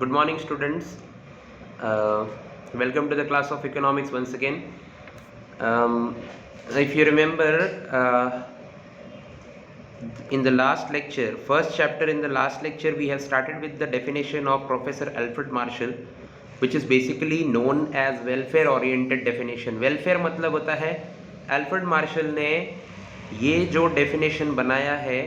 Good morning, students. Welcome to the class of economics once again. If you remember, in the last lecture, first chapter in the last lecture, we have started with the definition of Professor Alfred Marshall, which is basically known as welfare-oriented definition. Welfare मतलब होता है Alfred Marshall ने ये जो definition बनाया है,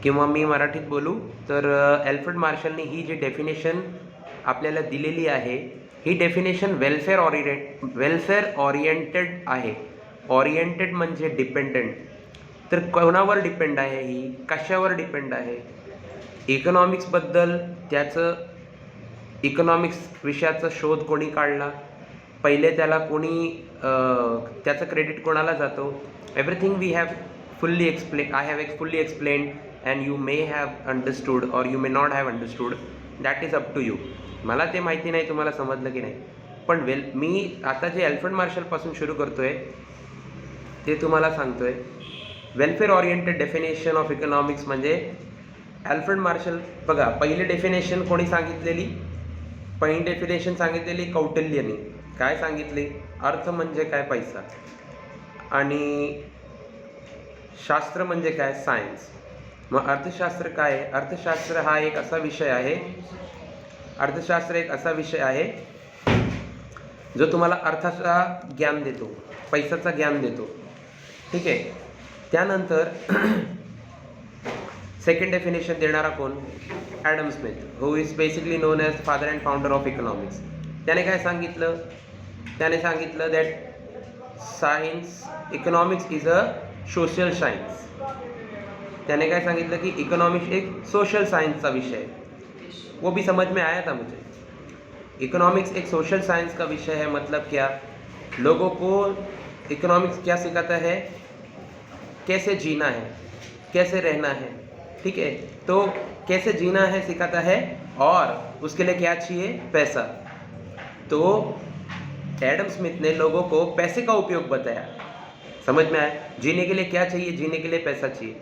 किंवा मी मराठीत बोलू तर अल्फ्रेड मार्शलने ही जी डेफिनेशन आपल्याला दिलेली आहे ही डेफिनेशन वेलफेअर ओरिएंटेड आहे. ओरिएंटेड म्हणजे डिपेंडंट. तर कोणावर डिपेंड आहे ही, कशावर डिपेंड आहे? इकॉनॉमिक्सबद्दल त्याचं इकॉनॉमिक्स विषयाचा शोध कोणी काढला, पहिले त्याला कोणी त्याचं क्रेडिट कोणाला जातो, everything we have fully explained. I have fully explained and you may have understood or you may not have understood. That is up to you. मला ते माहिती नाही तुम्हाला समजलं की नाही, पण मी आता जे अल्फ्रेड मार्शलपासून सुरू करतोय ते तुम्हाला सांगतोय. Welfare oriented definition of economics म्हणजे अल्फ्रेड मार्शल. बघा, पहिली डेफिनेशन कोणी सांगितलेली? पहिली डेफिनेशन सांगितलेली कौटिल्यने. काय सांगितले? अर्थ म्हणजे काय? पैसा. आणि शास्त्र म्हणजे काय? सायन्स. मग अर्थशास्त्र काय आहे? अर्थशास्त्र हा एक असा विषय आहे, अर्थशास्त्र एक असा विषय आहे जो तुम्हाला अर्थाचा ज्ञान देतो, पैशाचा ज्ञान देतो. ठीक आहे. त्यानंतर सेकंड डेफिनेशन देणारा कोण? Adam Smith, who is basically known as father and founder of economics. त्याने काय सांगितलं? त्याने सांगितलं that science economics is a social science. त्याने काय सांगितलं की इकोनॉमिक्स एक सोशल साइंस का विषय है. वो भी समझ में आया था मुझे. इकोनॉमिक्स एक सोशल साइंस का विषय है. मतलब क्या? लोगों को इकोनॉमिक्स क्या सिखाता है? कैसे जीना है, कैसे रहना है. ठीक है. तो कैसे जीना है सिखाता है, और उसके लिए क्या चाहिए? पैसा. तो एडम स्मिथ ने लोगों को पैसे का उपयोग बताया. समझ में आया? जीने के लिए क्या चाहिए? जीने के लिए पैसा चाहिए.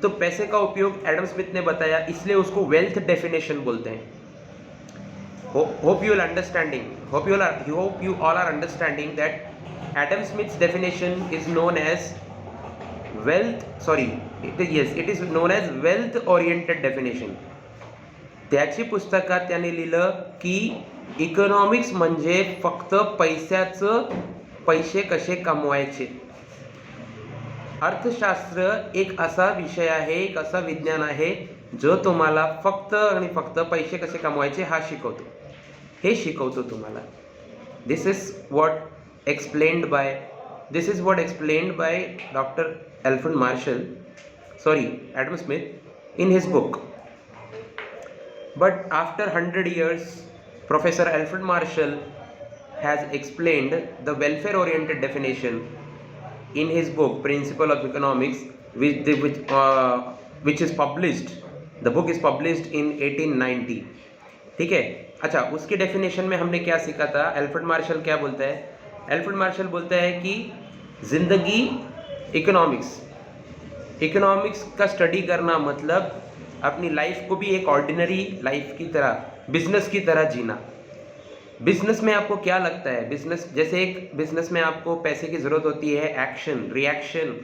तो पैसे का उपयोग एडम स्मिथ ने बताया, इसलिए उसको वेल्थ डेफिनेशन बोलते हैं. Hope you all are understanding that Adam Smith's definition is known as it is known as wealth oriented definition. त्याची पुस्तकात त्याने लिहिलं की इकॉनॉमिक्स म्हणजे फक्त पैसे कसे कमवायचे. अर्थशास्त्र एक असा विषय आहे, एक असा विज्ञान आहे जो तुम्हाला फक्त आणि फक्त पैसे कसे कमवायचे हा शिकवतो. हे शिकवतो तुम्हाला. This is what explained by doctor Alfred Marshall, Adam Smith in his book. But after 100 years, Professor Alfred Marshall has explained the welfare oriented definition in his book Principle of Economics, which is published. The book is published in 1890. ठीक है. अच्छा, उसकी definition में हमने क्या सीखा था? Alfred Marshall क्या बोलता है? अल्फ्रेड मार्शल बोलता है कि जिंदगी इकोनॉमिक्स का स्टडी करना मतलब अपनी लाइफ को भी एक ऑर्डिनरी लाइफ की तरह, बिजनेस की तरह जीना. बिजनेस में आपको क्या लगता है? बिजनेस जैसे एक बिजनेस में आपको पैसे की ज़रूरत होती है, एक्शन, रिएक्शन.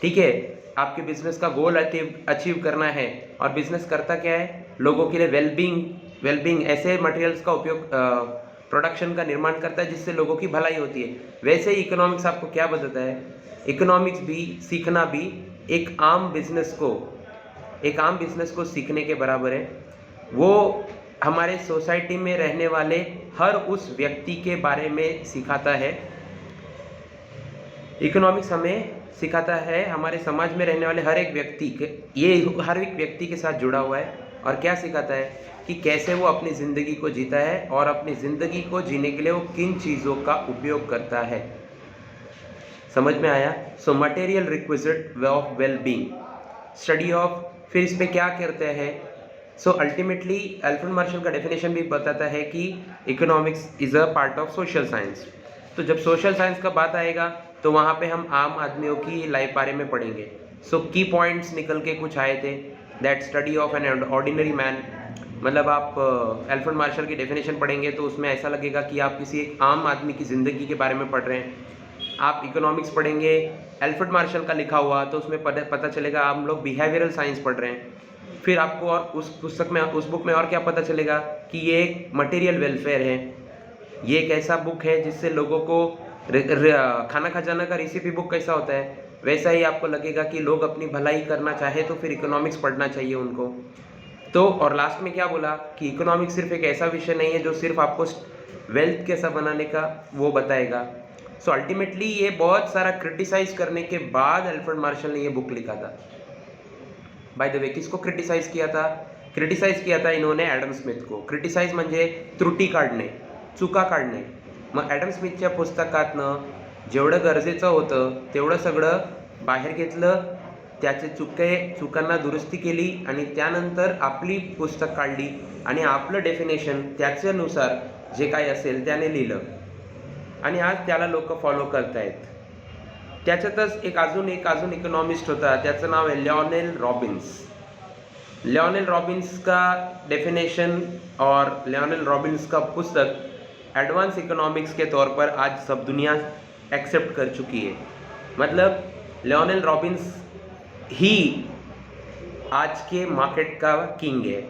ठीक है. आपके बिजनेस का गोल अचीव करना है, और बिजनेस करता क्या है? लोगों के लिए वेलबींग ऐसे मटेरियल्स का उपयोग, प्रोडक्शन का निर्माण करता है जिससे लोगों की भलाई होती है. वैसे ही इकोनॉमिक्स आपको क्या बताता है? इकोनॉमिक्स भी सीखना भी एक आम बिजनेस को सीखने के बराबर है. वो हमारे सोसाइटी में रहने वाले हर उस व्यक्ति के बारे में सिखाता है. इकोनॉमिक्स हमें सिखाता है हमारे समाज में रहने वाले हर एक व्यक्ति के साथ जुड़ा हुआ है. और क्या सिखाता है कि कैसे वो अपनी ज़िंदगी को जीता है, और अपनी ज़िंदगी को जीने के लिए वो किन चीज़ों का उपयोग करता है. समझ में आया? So material requisite of wellbeing, study of. फिर इस पे क्या करते हैं? सो अल्टीमेटली अल्फ्रेड मार्शल का डेफिनेशन भी बताता है कि economics is a part of social science. तो जब सोशल साइंस का बात आएगा तो वहाँ पे हम आम आदमियों की लाइफ बारे में पढ़ेंगे. सो की पॉइंट्स निकल के कुछ आए थे. That study of an ordinary man, मतलब आप एल्फ्रेड मार्शल की डेफिनेशन पढ़ेंगे तो उसमें ऐसा लगेगा कि आप किसी एक आम आदमी की ज़िंदगी के बारे में पढ़ रहे हैं। आप इकोनॉमिक्स पढ़ेंगे एल्फ्रेड मार्शल का लिखा हुआ तो उसमें पता चलेगा हम लोग बिहेवियरल साइंस पढ़ रहे हैं। फिर आपको और उस पुस्तक में, उस बुक में और क्या पता चलेगा कि ये एक मटेरियल वेलफेयर है, ये एक ऐसा बुक है जिससे लोगों को खाना खजाना का रेसिपी बुक कैसा होता है वैसा ही आपको लगेगा कि लोग अपनी भलाई करना चाहे तो फिर इकोनॉमिक्स पढ़ना चाहिए उनको। तो और लास्ट में क्या बोला कि इकोनॉमिक्स सिर्फ एक ऐसा विषय नहीं है जो सिर्फ आपको वेल्थ कैसा बनाने का वो बताएगा। सो अल्टीमेटली ये बहुत सारा क्रिटिसाइज करने के बाद एल्फ्रेड मार्शल ने ये बुक लिखा था। बाय द वे किसको क्रिटिसाइज किया था? क्रिटिसाइज किया था इन्होंने ॲडम स्मिथ को। क्रिटिसाइज म्हणजे त्रुटी काढणे, चुका काढणे। मग ॲडम स्मिथच्या पुस्तकातनं जेवढं गरजेचं होतं तेवढं सगळं बाहेर घेतलं, त्याचे चुकांना दुरुस्ती केली आणि त्यानंतर आपली पुस्तक काढली आणि आपलं डेफिनेशन त्याच्यानुसार जे काही असेल त्याने लिहिलं आणि आज त्याला लोक फॉलो करतायत। त्याच्यातच एक अजून इकॉनॉमिस्ट होता, त्याचं नाव आहे लियोनेल रॉबिन्स। लियोनेल रॉबिन्स का डेफिनेशन और लियोनेल रॉबिन्स का पुस्तक एडवांस इकोनॉमिक्स के तौर पर आज सब दुनिया एक्सेप्ट कर चुकी है। मतलब लियोनेल रॉबिन्स ही आज के मार्केट का किंग है।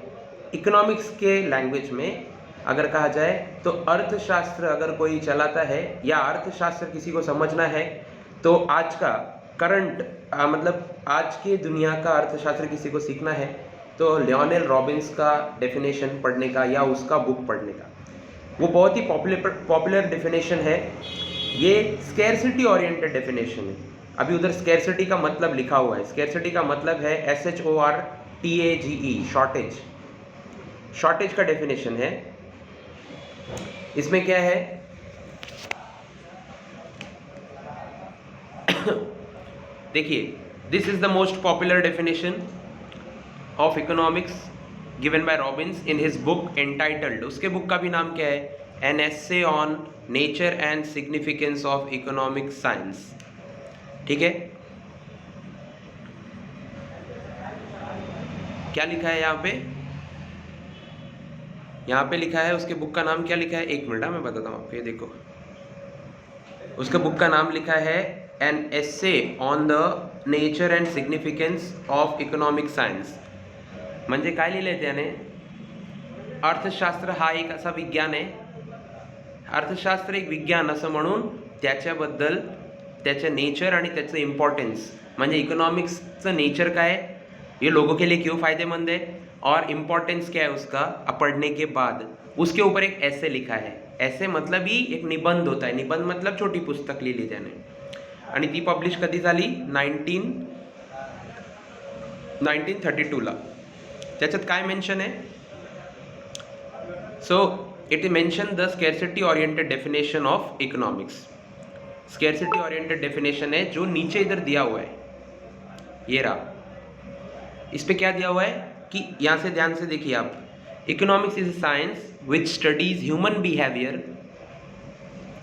इकोनॉमिक्स के लैंग्वेज में अगर कहा जाए तो अर्थशास्त्र अगर कोई चलाता है या अर्थशास्त्र किसी को समझना है तो आज का करंट मतलब आज की दुनिया का अर्थशास्त्र किसी को सीखना है तो लियोनेल रॉबिन्स का डेफिनेशन पढ़ने का या उसका बुक पढ़ने का। वो बहुत ही पॉपुलर डेफिनेशन है। ये स्कैरसिटी ओरिएंटेड डेफिनेशन है। अभी उधर स्कैरसिटी का मतलब लिखा हुआ है। स्कैरसिटी का मतलब है SHORTAGE, शॉर्टेज। शॉर्टेज का डेफिनेशन है। इसमें क्या है देखिए, this is the most popular definition of economics given by Robins in his book entitled. उसके बुक का भी नाम क्या है? An essay on nature and significance of economic science. ठीक है, क्या लिखा है यहाँ पे? यहाँ पे लिखा है उसके बुक का नाम क्या लिखा है? एक मिनट मैं बताता हूँ आपको। ये देखो, उसके बुक का नाम लिखा है an essay on the nature and significance of economic science. म्हणजे काय लिहिलंय त्याने? अर्थशास्त्र हा एक असा विज्ञान आहे, अर्थशास्त्र एक विज्ञान असं म्हणून त्याच्याबद्दल त्याचं नेचर आणि त्याचं इम्पॉर्टन्स, म्हणजे इकोनॉमिक्सचं नेचर काय है, ये लोगों के लिए क्यों फ़ायदेमंद है और इम्पॉर्टेंस क्या है उसका पढ़ने के बाद उसके ऊपर एक ऐसे लिखा है। ऐसे मतलब ही एक निबंध होता है। निबंध मतलब छोटी पुस्तक लिहिली त्याने आणि ती पब्लिश कधी झाली? 1932ला। त्याच्यात काय मेन्शन आहे? So it mention the scarcity oriented definition of economics. Scarcity oriented definition है जो नीचे इधर दिया हुआ है, ये रहा। इस पे क्या दिया हुआ है कि यहाँ से ध्यान से देखिए आप, economics is science which studies human behaviour.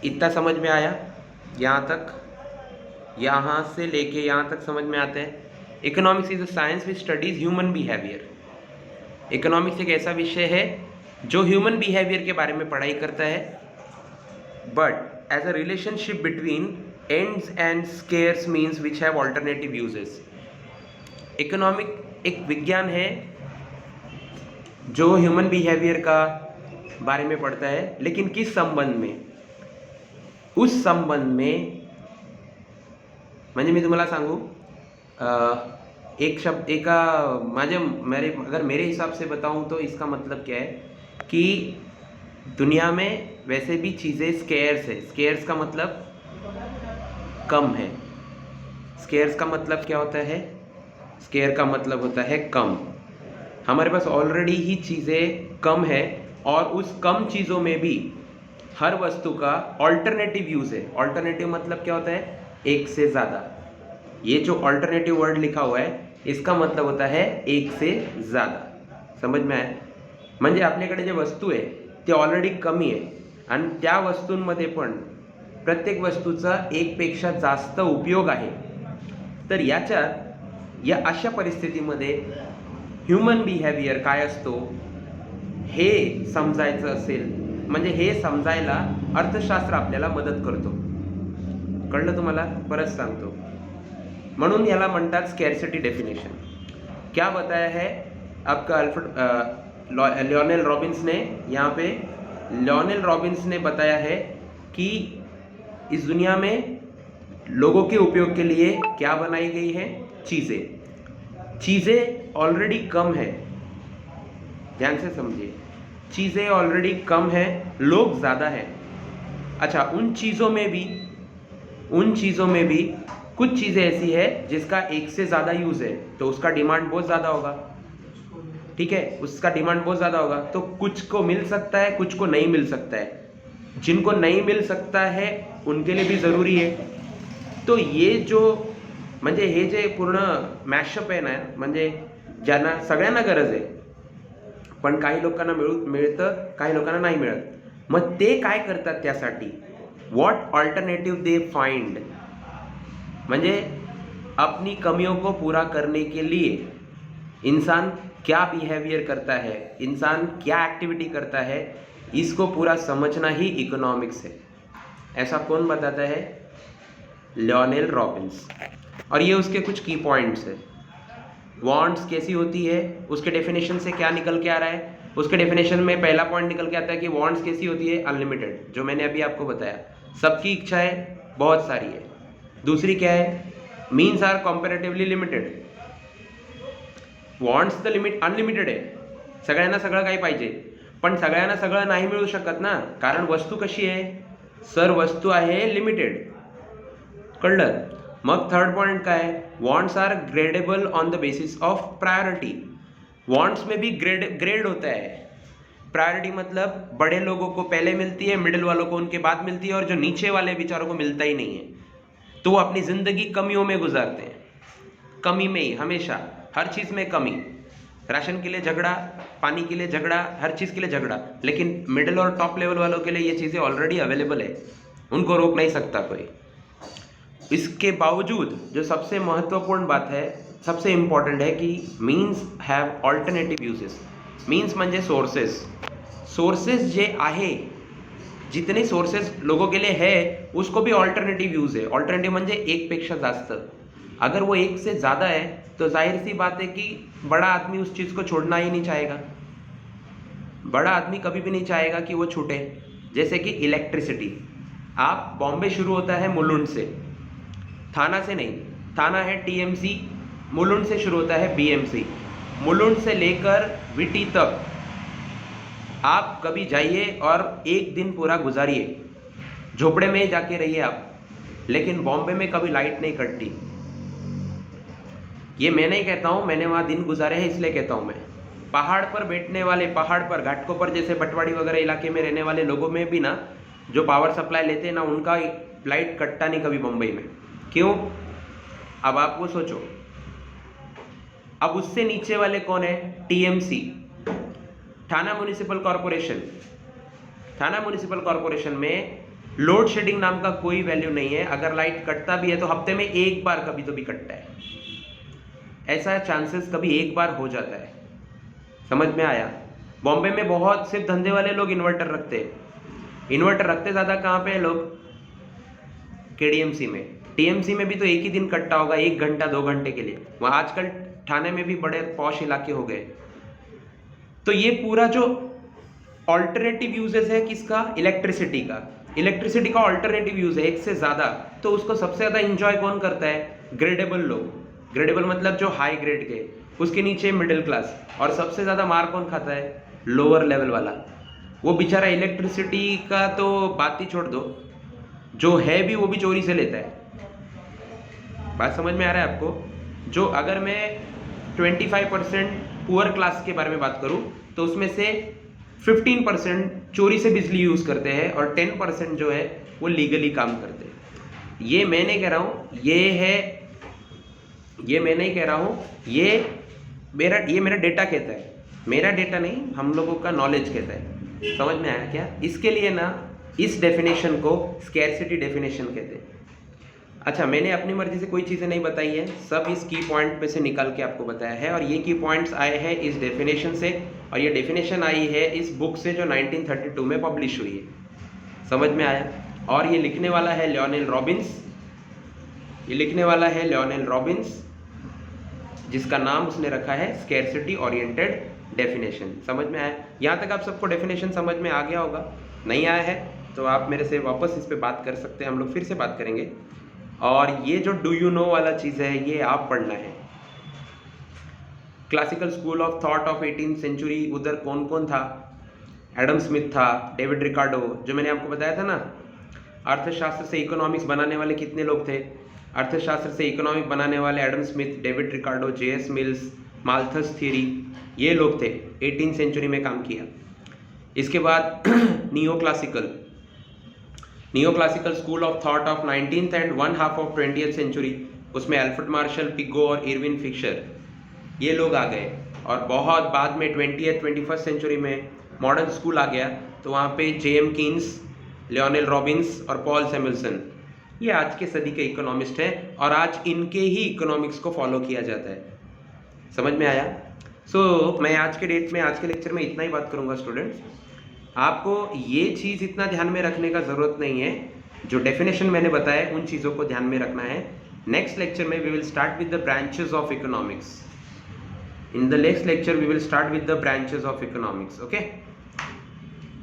इतना समझ में आया? यहाँ तक, यहाँ से लेके यहाँ तक समझ में आते हैं। Economics is a science which studies human behaviour. Economics एक ऐसा विषय है जो ह्यूमन बिहेवियर के बारे में पढ़ाई करता है, but as a relationship between ends and scarce means which have alternative uses. Economic एक विज्ञान है जो ह्यूमन बिहेवियर का बारे में पढ़ता है, लेकिन किस संबंध में? उस संबंध में, म्हणजे मी तुम्हाला सांगू, एक शब्द अगर मेरे हिसाब से बताऊं तो इसका मतलब क्या है कि दुनिया में वैसे भी चीज़ें स्केयर्स है। स्केयर्स का मतलब कम है। स्केयर्स का मतलब क्या होता है? स्केयर का मतलब होता है कम। हमारे पास ऑलरेडी ही चीज़ें कम है और उस कम चीज़ों में भी हर वस्तु का ऑल्टरनेटिव यूज़ है। ऑल्टरनेटिव मतलब क्या होता है? एक से ज़्यादा। ये जो ऑल्टरनेटिव वर्ड लिखा हुआ है इसका मतलब होता है एक से ज़्यादा। समझ में आया? म्हणजे आपल्याकडे जे वस्तू आहे ते ऑलरेडी कमी आहे आणि त्या वस्तूंमध्ये पण प्रत्येक वस्तूचा एकपेक्षा जास्त उपयोग आहे। तर या अशा परिस्थितीमध्ये ह्यूमन बिहेवियर काय असतो हे समजायचं असेल, म्हणजे हे समजायला अर्थशास्त्र आपल्याला मदत करतो. कळलं तुम्हाला? परत सांगतो. म्हणून याला म्हणतात स्कॅर्सिटी डेफिनेशन. क्या बताया है आपका लियोनेल रॉबिन्स ने, यहाँ पे लियोनेल रॉबिन्स ने बताया है कि इस दुनिया में लोगों के उपयोग के लिए क्या बनाई गई है? चीज़ें ऑलरेडी कम है. ध्यान से समझिए, चीज़ें ऑलरेडी कम है, लोग ज़्यादा है. अच्छा, उन चीज़ों में भी कुछ चीज़ें ऐसी है जिसका एक से ज़्यादा यूज़ है, तो उसका डिमांड बहुत ज़्यादा होगा. ठीक है, उसका डिमांड बहुत ज़्यादा होगा, तो कुछ को मिल सकता है, कुछ को नहीं मिल सकता है. जिनको नहीं मिल सकता है उनके लिए भी ज़रूरी है. तो ये जो म्हणजे हे जे पूर्ण मॅशअप आहे ना, म्हणजे ज्यांना सगळ्यांना गरज आहे, पण काही लोकांना मिळतं, काही लोकांना नाही मिळत. मग ते काय करतात त्यासाठी? व्हॉट ऑल्टरनेटिव दे फाइंड, म्हणजे अपनी कमियों को पूरा करने के लिए इंसान क्या बिहेवियर करता है, इंसान क्या एक्टिविटी करता है, इसको पूरा समझना ही इकोनॉमिक्स है. ऐसा कौन बताता है? Lionel Robins. और ये उसके कुछ की पॉइंट्स है. वांट्स कैसी होती है, उसके डेफिनेशन से क्या निकल के आ रहा है? उसके डेफिनेशन में पहला पॉइंट निकल के आता है कि वांट्स कैसी होती है? अनलिमिटेड, जो मैंने अभी आपको बताया. सबकी इच्छाएं बहुत सारी है. दूसरी क्या है? Means are comparatively limited. Wants the limit unlimited आहे. सगळ्यांना सगळं काही पाहिजे, पण सगळ्यांना सगळं नाही मिळू शकत ना, कारण वस्तू कशी आहे? सर, वस्तू आहे लिमिटेड. कळलं? मग थर्ड पॉइंट काय? Wants are gradable on the basis of priority. Wants में भी ग्रेड होता है. प्रायोरिटी मतलब बड़े लोगों को पहले मिलती है, मिडिल वालों को उनके बाद मिलती है, और जो नीचे वाले बेचारों को मिलता ही नहीं है, तो वो अपनी ज़िंदगी कमियों में गुजारते हैं. कमी में ही, हमेशा हर चीज़ में कमी. राशन के लिए झगड़ा, पानी के लिए झगड़ा, हर चीज़ के लिए झगड़ा. लेकिन मिडिल और टॉप लेवल वालों के लिए ये चीज़ें ऑलरेडी अवेलेबल है, उनको रोक नहीं सकता कोई. इसके बावजूद जो सबसे महत्वपूर्ण बात है, सबसे इम्पॉर्टंट है कि means have alternative uses. Means म्हणजे सोर्सेस जे आहे, जितने सोर्सेस लोगों के लिए है, उसको भी ऑल्टरनेटिव यूज है. ऑल्टरनेटिव म्हणजे एक पेक्षा जास्त. अगर वो एक से ज़्यादा है तो जाहिर सी बात है कि बड़ा आदमी उस चीज़ को छोड़ना ही नहीं चाहेगा. बड़ा आदमी कभी भी नहीं चाहेगा कि वो छूटे. जैसे कि इलेक्ट्रिसिटी, आप बॉम्बे शुरू होता है मुलुंड से, थाना से नहीं. थाना है टीएमसी, मुलुंड से शुरू होता है बीएमसी. मुलुंड से लेकर विटी तक आप कभी जाइए और एक दिन पूरा गुजारिए, झोपड़े में ही जाके रहिए आप, लेकिन बॉम्बे में कभी लाइट नहीं कटती. ये मैं नहीं कहता हूँ, मैंने वहाँ दिन गुजारे हैं इसलिए कहता हूँ मैं. पहाड़ पर बैठने वाले, पहाड़ पर घाटकों पर जैसे बटवाड़ी वगैरह इलाके में रहने वाले लोगों में भी ना, जो पावर सप्लाई लेते हैं ना, उनका लाइट कटता नहीं कभी मुंबई में. क्यों? अब आप वो सोचो. अब उससे नीचे वाले कौन है? टीएमसी, थाना म्यूनिसिपल कॉरपोरेशन. थाना म्यूनिसिपल कॉरपोरेशन में लोड शेडिंग नाम का कोई वैल्यू नहीं है. अगर लाइट कटता भी है तो हफ्ते में एक बार कभी तो भी कटता है. ऐसा चांसेस कभी एक बार हो जाता है. समझ में आया? बॉम्बे में बहुत सिर्फ धंधे वाले लोग इन्वर्टर रखते हैं. इन्वर्टर रखते ज़्यादा कहाँ पे है लोग? केडीएमसी में. टीएमसी में भी तो एक ही दिन कटता होगा, 1 घंटा 2 घंटे के लिए. वहाँ आजकल थाने में भी बड़े पॉश इलाके हो गए. तो ये पूरा जो ऑल्टरनेटिव यूजेस है किसका? इलेक्ट्रिसिटी का. इलेक्ट्रिसिटी का ऑल्टरनेटिव यूज है एक से ज़्यादा, तो उसको सबसे ज़्यादा इंजॉय कौन करता है? ग्रेडेबल लोग. ग्रेडेबल मतलब जो हाई ग्रेड के, उसके नीचे मिडिल क्लास, और सबसे ज़्यादा मार कौन खाता है? लोअर लेवल वाला. वो बेचारा इलेक्ट्रिसिटी का तो बात ही छोड़ दो, जो है भी वो भी चोरी से लेता है. बात समझ में आ रहा है आपको? जो अगर मैं 25% पुअर क्लास के बारे में बात करूं तो उसमें से 15% चोरी से बिजली यूज़ करते हैं और 10% जो है वो लीगली काम करते हैं. ये मैं नहीं कह रहा हूँ, ये मैं नहीं कह रहा हूँ, ये मेरा डेटा कहता है. मेरा डेटा नहीं, हम लोगों का नॉलेज कहता है. समझ में आया क्या? इसके लिए ना इस डेफिनेशन को स्कैर्सिटी डेफिनेशन कहते हैं. अच्छा, मैंने अपनी मर्जी से कोई चीज़ें नहीं बताई है, सब इस की पॉइंट पे से निकाल के आपको बताया है, और ये की पॉइंट्स आए हैं इस डेफिनेशन से और ये डेफिनेशन आई है इस बुक से जो 1932 में पब्लिश हुई है। समझ में आया? और ये लिखने वाला है लियोनेल रॉबिन्स, जिसका नाम उसने रखा है स्कैरसिटी ओरिएंटेड डेफिनेशन। समझ में आया? यहाँ तक आप सबको डेफिनेशन समझ में आ गया होगा। नहीं आया है तो आप मेरे से वापस इस पे बात कर सकते हैं, हम लोग फिर से बात करेंगे। और ये जो डू यू नो वाला चीज़ है ये आप पढ़ना है। Classical school of thought of 18th century, उधर कौन कौन था? एडम स्मिथ था, डेविड रिकार्डो, जो मैंने आपको बताया था ना, अर्थशास्त्र से इकोनॉमिक्स बनाने वाले कितने लोग थे? अर्थशास्त्र से इकोनॉमिक बनाने वाले Adam Smith, David Ricardo, JS mills, Malthus theory, ये लोग थे, 18th सेंचुरी में काम किया। इसके बाद neo classical school of thought of 19th and 1/2 of 20th century, उसमें अल्फ्रेड मार्शल, पिगो और इरविन फिशर, ये लोग आ गए। और बहुत बाद में 21st सेंचुरी में मॉडर्न स्कूल आ गया, तो वहाँ पे जेएम कीन्स, लियोनेल रॉबिन्स और पॉल सैमुएल्सन, ये आज के सदी के इकोनॉमिस्ट हैं और आज इनके ही इकोनॉमिक्स को फॉलो किया जाता है। समझ में आया? मैं आज के लेक्चर में इतना ही बात करूँगा स्टूडेंट्स। आपको ये चीज़ इतना ध्यान में रखने का ज़रूरत नहीं है, जो डेफिनेशन मैंने बताया उन चीज़ों को ध्यान में रखना है। नेक्स्ट लेक्चर में we will start with the branches of economics. In the next lecture we will start with the branches of economics. Okay,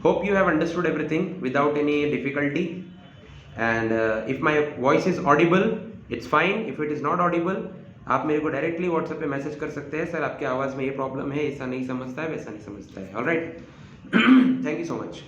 hope you have understood everything without any difficulty, and if my voice is audible it's fine, if it is not audible आप मेरे को directly WhatsApp पे message कर सकते हैं, sir आपके आवाज़ में ये प्रॉब्लम है, ऐसा नहीं समझता है, वैसा नहीं समझता है। Alright, thank you so much.